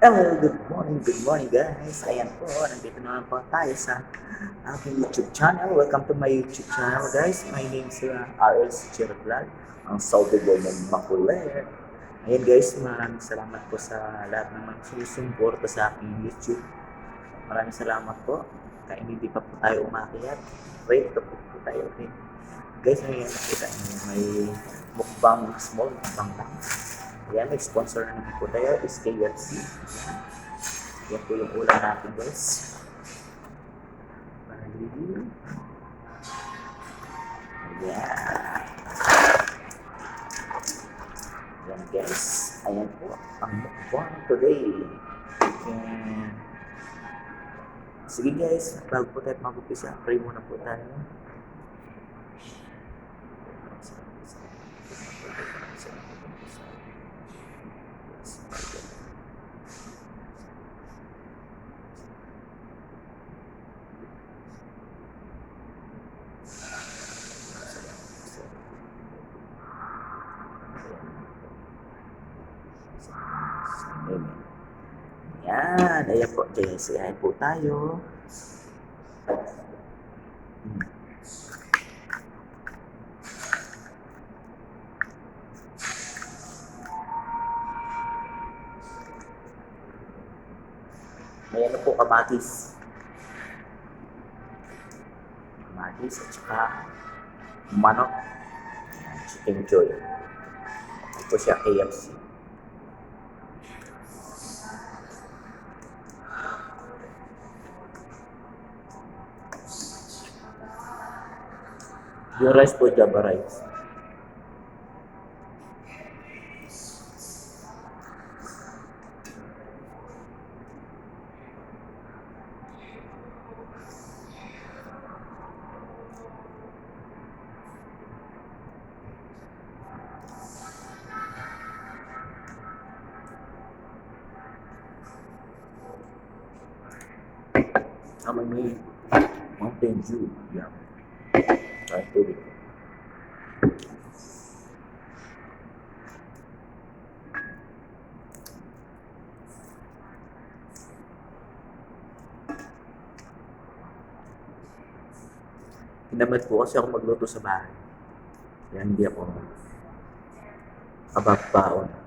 Hello, good morning guys. Ayan po, nandito naman po tayo sa aking YouTube channel. Welcome to my YouTube channel guys. My name is RS Vlog, ang Saudi boy ng makulit. Ayan guys, maraming salamat po sa lahat ng mga susuporta sa aking YouTube. Maraming salamat po. Kaya hindi pa po tayo umakyat. Wait, tapos po tayo. Okay. Guys, may nakita niyo may small mukbang lang. Ayan, may sponsor na naman po tayo, is KFC. Yan po yung ulam natin guys. Ayan. Ayan guys. Ayan po ang mukbang today. Ayan. Sige guys, bago po tayo mag-upisa, pray muna po tayo. Amen. Yan, ayan po. JSI po tayo. May ano po, kamatis. Kamatis at saka manok. Chicken joy. Ito siya KFC. Yung rice po, Java rice. Sama may Mountain Dew. Yan. Ay, tubig. Tinamad po kasi ako magluto sa bahay. Kaya hindi ako kabagbaon.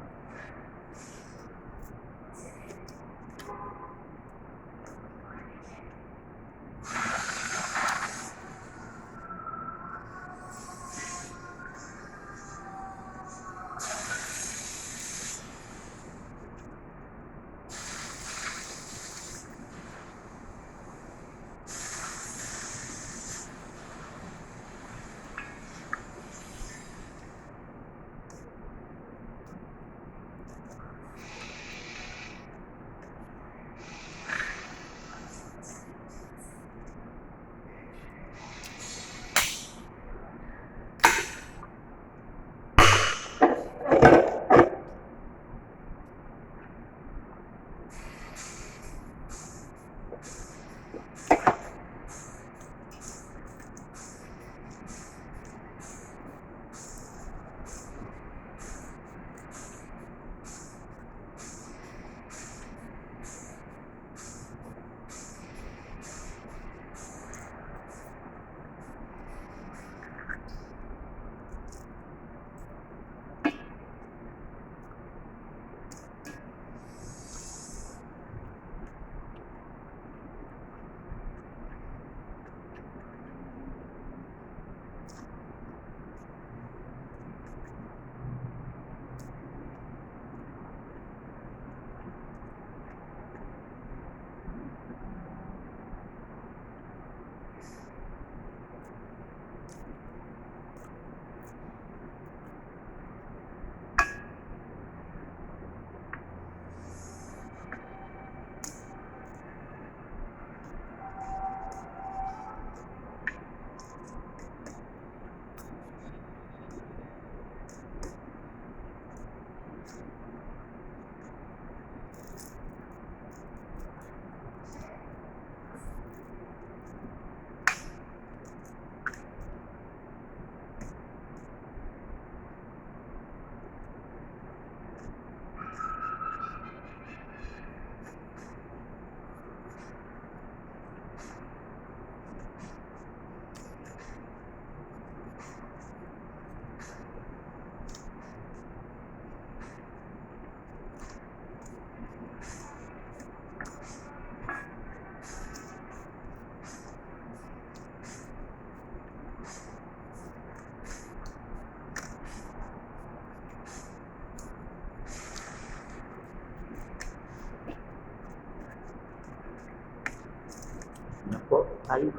tayo.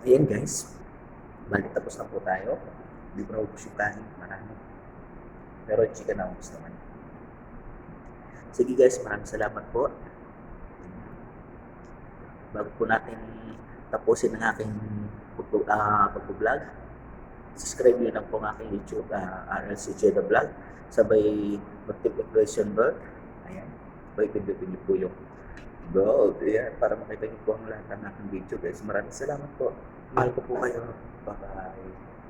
Ayan guys, balik tapos na po tayo. Hindi ko na ubus yung kanin, marami. Pero chicken na ubus naman. Sige guys, maraming salamat po. Bago po natin tapusin ang aking pag-vlog, subscribe nyo lang po ang aking YouTube, RLC Jeda Vlog. Sabay notification bell. Ayan, pindutin nyo po yung bell. Ayan, para makita nyo po ang lahat ng aking video guys. Maraming salamat po. Mahal ko po kayo. Bye-bye.